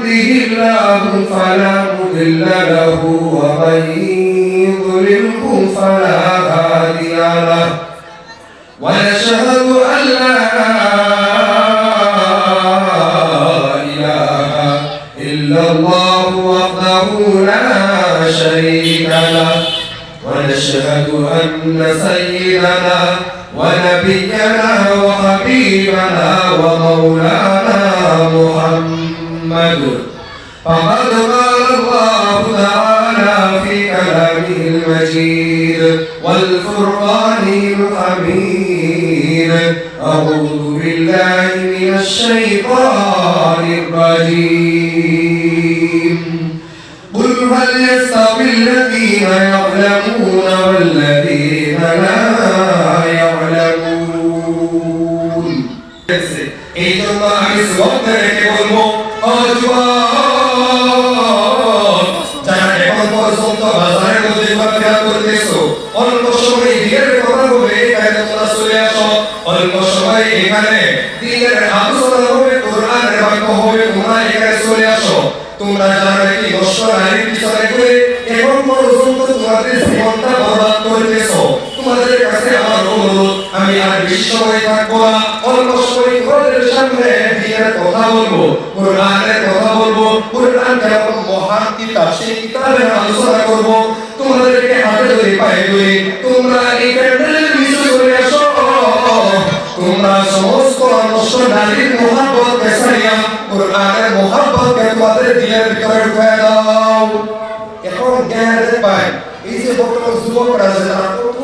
يهده الله فلا مضل له ومن يضلله فلا هادي له ونشهد أن لا إله إلا الله وحده لا شريك له ونشهد أن سيدنا ونبينا وحبيبنا ومولانا محمد فقد قال الله تعالى في كلامه المجيد والفرقان الحميد أعوذ بالله من الشيطان الرجيم قل هل يستوي الذين يعلمون والذين لا يعلمون এই জন্য আমি শ্রদ্ধা রেখে বলবো যারা এখন পর্যন্ত বাজারের মধ্যে ঘোরাফেরা করতেছো অল্প সময় দিনের কথা হবে এখানে তোমরা চলে আসো অল্প সময় এখানে দিনের আলোচনা হবে কোরআনের বাক্য হবে তোমরা এখানে চলে আসো তোমরা যারা কি নষ্ট নারীর পিছনে ঘুরে এখন পর্যন্ত তোমাদের জীবনটা বরবাদ করতেছো তোমাদের কাছে আমার অনুরোধ আমি আর বেশি সময় থাকবো না অল্প সময় তোমাদের সামনে দিনের কথা বলবো কোরআনের কথা বলবো কোরআন যেমন মহান কিতাব সেই কিতাবের আলোচনা করবো তোমাদেরকে হাতে ধরে পায়ে ধরে তোমরা এই প্যান্ডেলের নিচে চলে আসো তোমরা সমস্ত নষ্ট নারীর মহব্বতকে ছাড়িয়া কোরআনের মহব্বতকে তোমাদের দিলের ভিতরে ঢুকিয়ে দাও এখন জ্ঞানের পায় এই যে বর্তমান যুবকরা আছে তারা কত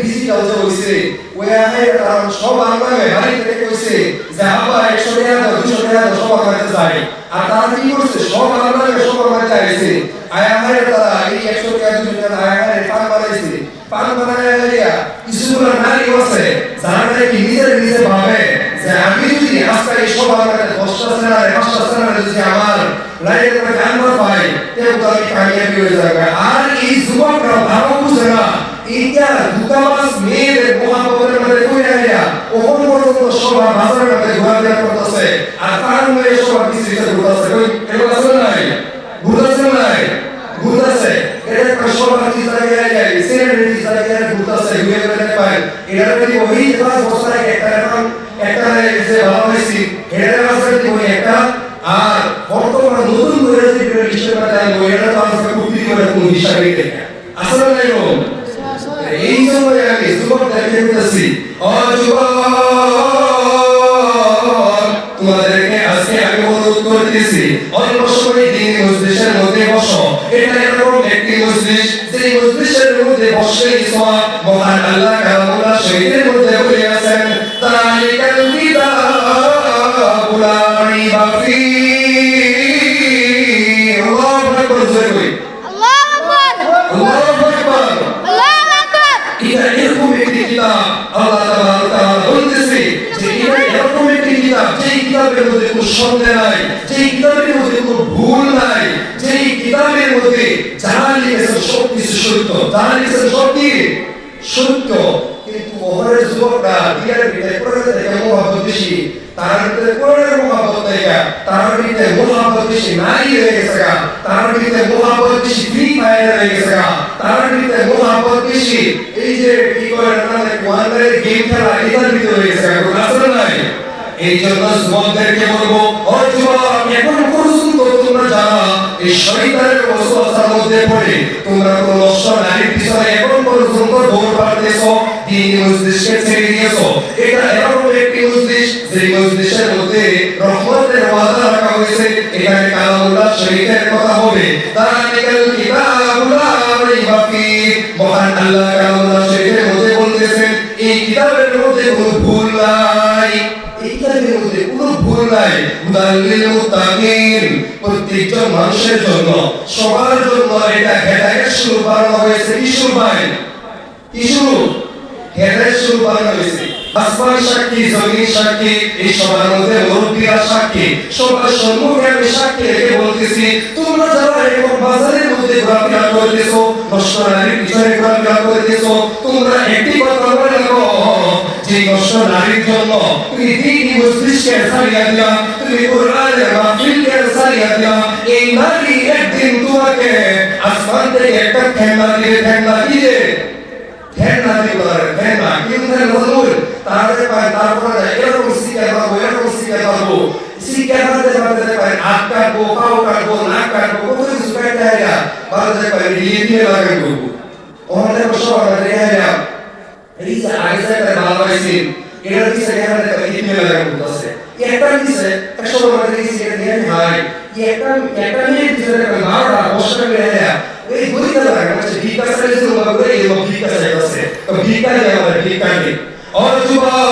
ডিজিটাল যে হইছে ওই আহে তারা সব আঙ্গামে বাড়ি থেকে কইছে যে আব্বা 100 টাকা দাও 200 টাকা দাও সব আঙ্গামে যায় আর তারা কি করছে সব আঙ্গামে সব আঙ্গামে আইছে আয়া আহে তারা এই 100 টাকা 200 টাকা আয়া আহে পান বানাইছে পান বানাইয়া কিছুগুলো নারী আছে যারা নাকি নিজে ভাবে যে আমি যদি আজকে এই সব আঙ্গামে 10টা সেনারে 5টা সেনারে যদি আমার লাইনের মধ্যে জানবার পাই তেও তো আমি কামিয়াবি হয়ে যাবে আর এই যুবকরা ভালো বুঝে না এইটা দুতাবাস মেয়েদের মহাপদের মধ্যে কইরা দিয়া ওখান পর্যন্ত সভা বাজারের মধ্যে ঘোরাফেরা করতেছে আর তার মধ্যে সভা কিছু ঘুরতেছে এগুলো আছে নাই ঘুরতেছে এটা একটা সভা কি জায়গায় যায় সেনারি জায়গায় ঘুরতেছে ঘুরে ঘুরে পায় এটার মধ্যে ওই 5 বছর আগে একটা যে ভালো হয়েছি এটার কাছে ওই একটা আর বর্তমানে নতুন করে যে রেজিস্টার করা মহিলা তো আজকে কুটি করে কোন হিসাবে দেখা আসলে নাই রকম এই সময় আমি যুবকদেরকে বলতেছি ও যুবক তোমাদেরকে আজকে আমি অনুরোধ করতেছি অল্প সময় দিন মজলিসের মধ্যে বসো এটা এরকম একটি মজলিস যে মজলিসের মধ্যে বসে ইসা মহান আল্লাহ কালামুল্লাহ শহীদের মধ্যে বলে আছেন তালিকাল কিতাবুল রাইবা ফি সন্দেহ নাই যে কিতাবের মধ্যে কোনো ভুল নাই যে কিতাবের মধ্যে যারা লিখেছে সব কিছু সত্য যারা লিখেছে সব কি সত্য কিন্তু ওহরের যুবকরা দিনের ভিতরে কোরআনের থেকে মহব্বত বেশি তার ভিতরে কোরআনের মহব্বত নাই তার ভিতরে মহব্বত বেশি নারী হয়ে গেছে তার ভিতরে মহব্বত বেশি ফ্রি ফায়ার হয়ে গেছে তার ভিতরে মহব্বত বেশি এই যে কি করে না ওয়ানের গেম খেলা এটার ভিতরে হয়ে গেছে আসলে নাই এই জন্য যুবকদেরকে বলবো ও যুবক এখন পর্যন্ত তোমরা যারা এই শয়তানের ওয়াসওয়াসার মধ্যে পড়ে তোমরা কোন নষ্ট নারীর পিছনে এখন পর্যন্ত দৌড় পাড়তেছো দিন মজলিসকে ছেড়ে দিয়েছো এটা এরকম একটি মজলিস যে মজলিসের মধ্যে রহমতের ওয়াদা রাখা হয়েছে এখানে কালামুল্লাহ শরীফের কথা হবে তালিকাল কিতাবুল রাইবা ফি মহান আল্লাহ কালামুল্লাহ শরীফের মধ্যে বলতেছেন এই কিতাবের মধ্যে কোনো ভুল নাই এইটার মধ্যে কোনো ভুল নাই মুদাল্লিল মুত্তাকিন প্রত্যেকজন মানুষের জন্য সবার জন্য এটা হেদায়েত শুরু বানানো হয়েছে কি শুরু হেদায়েত শুরু বানানো হয়েছে আসমান সাক্ষী জমিন সাক্ষী এই সবার মধ্যে মুরব্বিরা সাক্ষী সবার সম্মুখে আমি সাক্ষী রেখে বলতেছি তোমরা যারা এখন বাজারের মধ্যে ঘোরাফেরা করতেছো নষ্ট নারীর পিছনে ঘোরাফেরা করতেছো তোমরা একটি কথা মনে রাখো যে নষ্ট নারীর জন্য তুমি দিনই মজলিসকে ছাড়িয়ে দিলা তুমি কোরআনের মাহফিলকে ছাড়িয়ে জানাইয়া দিলাম এই নারী একদিন তোমাকে আসমান থেকে একটা ঠেঙ্গা দিয়ে ঠেঙ্গা কিন্তু নজরুল তাহলে পায় তারপরে এরকম শিখে পাবো শিখে পায় হাত কাটবো পাও কাটবো নাক কাটবো কত কিছু কাটতে হয় বাড়াতে পারে দিয়ে লাগাই করবো ওখানে বসে আমরা এই যে আইসা করে ভালোবাসি এটা দিছে এখানে ইতিমে লাগাই করতেছে একটা দিছে 100 টাকা দিছে এটা দিয়ে ভাই একটা নিয়ে দিছে 12টা বছর হয়ে এই দুইটা লাগে মানে ভিক্ষা চাইছে লোক করে এই ভিক্ষা চাইছে তো ভিক্ষা দেয় আমাদের ভিক্ষা নেই ও যুবক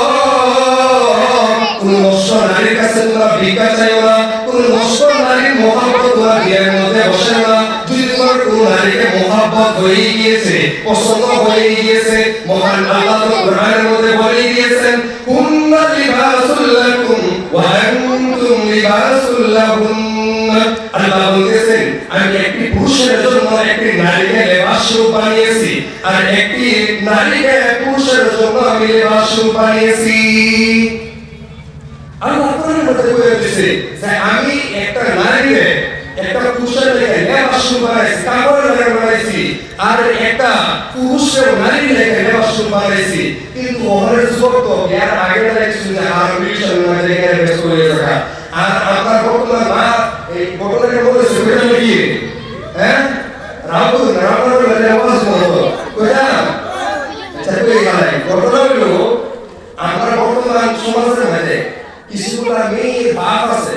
কোন নষ্ট নারীর কাছে তোমরা ভিক্ষা চাইও না কোন নষ্ট নারীর মহব্বত তোমরা বিয়ের মধ্যে বসে না যদি তোমার কোন নারীকে মহব্বত হয়ে গিয়েছে পছন্দ হয়ে গিয়েছে মহান আল্লাহ তো কোরআনের মধ্যে বলে দিয়েছেন কুন্না লিবাসুল লাকুম ওয়া আনতুম লিবাসুল লাহুম আল্লাহ বলেছেন আমি একটি পুরুষের জন্য একটি নারীকে লেবাস স্বরূপ বানিয়েছি আর একটি নারীকে পুরুষের জন্য আমি লেবাস স্বরূপ বানিয়েছি আল্লাহ কোরআনের মধ্যে বলেছে যে আমি একটা নারীকে একটা পুরুষের লেবাস স্বরূপ বানিয়েছি কাপড়ের বানিয়েছি আর একটা পুরুষের নারীর লেবাস স্বরূপ বানিয়েছি কিন্তু ওখানে যুবক তো বিয়ার আগে দেখছি যে আর মিশন মধ্যে এখানে ব্যস্ত হয়ে থাকা আর আপনার বর্তমান মা এই ঘটনাকে বলেছে ওটা নাকি হ্যাঁ রাহুল আওয়াজ করো কোথা আচ্ছা কই গেল ঘটনা হলো আমরা বর্তমান সমাজের মধ্যে কিছুগুলা মেয়ের বাপ আছে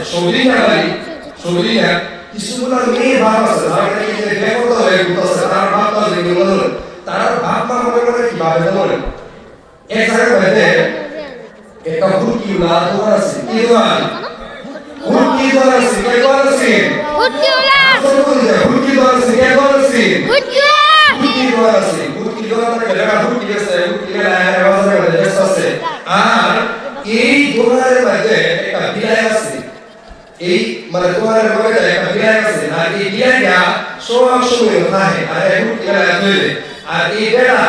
সৌদিনা কিছুগুলা মেয়ের বাপ আছে যারা নাকি যে বেপরোয়া হয়ে ঘুরতেছে তার বাপ মা দেখে মনে হয় তার বাপ মা মনে করে কি ভাবে জানেন এক জায়গায় মধ্যে একটা হুটকি উড়া দোকান আছে কি দোকান হুটকি দোকান আছে কে দোকান আছে হুটকি উড়া হুটকি দোকান আছে কে দোকান আছে হুটকি দোকান আছে হুটকি দোকান থেকে লেখা হুটকি আছে হুটকি লেখা বাজারে মধ্যে ব্যস্ত আছে আর এই দোকানের মধ্যে একটা বিলাই আছে এই মানে দোকানের মধ্যে একটা বিলাই আছে আর এই বিলাইটা সব সময় থাকে আর এই হুটকি লেখা তৈরি আর এই বেড়া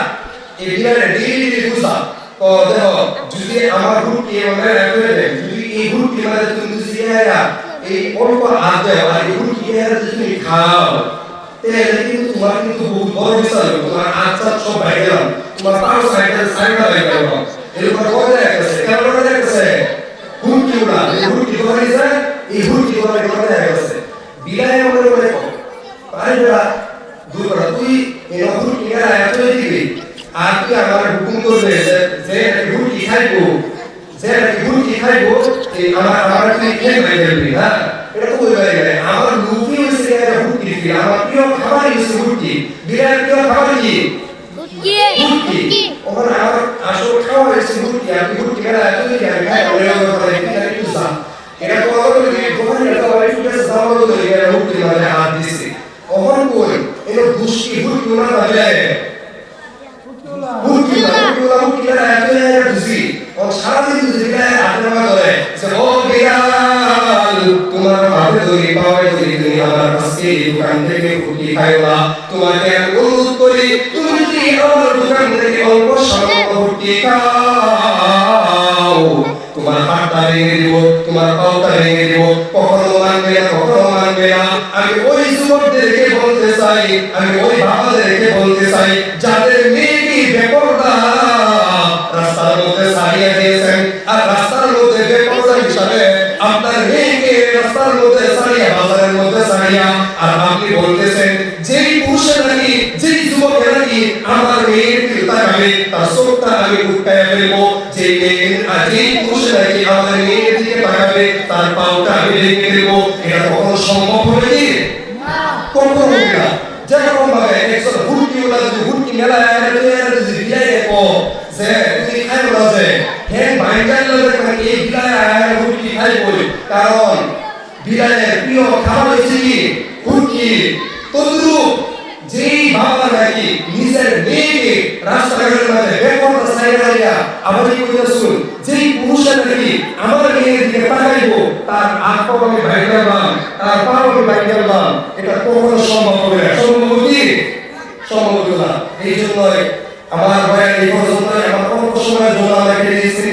এই বিলাইটা ডেইলি বুঝা তো দেখো যদি আমার হুটকি মানে রাখবে যদি এই হুটকি মানে তুমি এই অল্প হাত দেয় আর এই হুটকি তুমি খাও তাহলে কিন্তু তোমার কিন্তু বহুত বড় বিষয় তোমার আচ্ছা সব বাইরে গেলাম তোমার পাঁচ সাইডটা বাইরে গেলাম এরকম বলে রাখছে কেমন বলে রাখছে হুটকি উড়া হুটকি ধরে যায় এই হুটকি ধরে রাখছে বিলাই বলে বলে পারিবা দূর করা তুই এই হুটকি এর এত দিবি আর তুই আমার হুকুম করবে যে হুটকি খাইবো যে হুটকি খাইবো এই আমার তুই খেয়ে বাইরে দিবি হ্যাঁ এটা তো ওই বাইরে আমার লুকি হইছে যে হুটকি দিবি আমার প্রিয় খাবার হইছে হুটকি বিলাই প্রিয় খাবার কি হুটকি ওখানে আমার আসল খাওয়া হয়েছে হুটকি আমি হুটকি মেলা এত দিই আমি খাই এটা একটু যা এটা তো আমাদের দোকানে এটা একটু কাছে দাম বলতে এটা হুটকি মানে হাত দিছে ওখানে কই এটা দুষ্টি হুটকি না ভাবে হুটকি মেলা এত দিছি ও সারা দিন যদি বিলাই হাতে না ধরে যে ও বিড়াল তোমার হাতে ধরি পাওয়ায় ধরি তুমি আমার কাছে দোকান থেকে হুটকি খাইও না তোমাকে আমি অনুরোধ করি তুমি যদি আমার দোকান থেকে অল্প স্বল্প হুটকি খাও তোমার হাতটা ভেঙে দিব তোমার পাওটা ভেঙে দিব কখনো মানবে না আমি ওই যুবকদেরকে বলতে চাই আমি ওই বাবাদেরকে বলতে চাই যাদের মেয়েকে বেপরদা রাস্তার মধ্যে সারিয়ে দিয়েছেন আর রাস্তার মধ্যে বেপরদা হিসাবে আপনার মেয়েকে রাস্তার মধ্যে সারিয়ে বাজারের মধ্যে সারিয়া আর আপনি বলতেছেন যেই পুরুষের নাকি যেই যুবকের নাকি আমার মেয়ের দিকে তাকাবে তার চোখটা আমি উঠকায় ফেলবো যেই মেয়ের আর যেই পুরুষের নাকি আমার মেয়ের দিকে তাকাবে তার পাওটা আমি ভেঙে দেবো এটা কখনো সম্ভব হবে কি না কখনো হবে না যেরকম ভাবে একজন হুটকি ওলা যদি হুটকি মেলা যদি বিলাই দেখো যে তুমি খাই বলা যে হ্যাঁ বাইকার লোকের মানে এই বিলাই হুটকি খাই বলি কারণ বিলাইয়ের প্রিয় খাবার হচ্ছে কি হুটকি তদ্রুপ যেই বাবা নাকি নিজের মেয়েকে রাস্তাঘাটের মধ্যে বেপরদা সাইডাইয়া আবার কি কইতাছুন যেই পুরুষের নাকি আমার মেয়ের দিকে তাকাইবো তার হাত পা আমি ভাই করলাম তার পা আমি ভাই করলাম এটা কখনো সম্ভব হবে না সম্ভব কি সম্ভব না এই জন্য আমার ভাই এই পর্যন্ত আমার অল্প সময়ের জন্য আমাকে দিয়েছে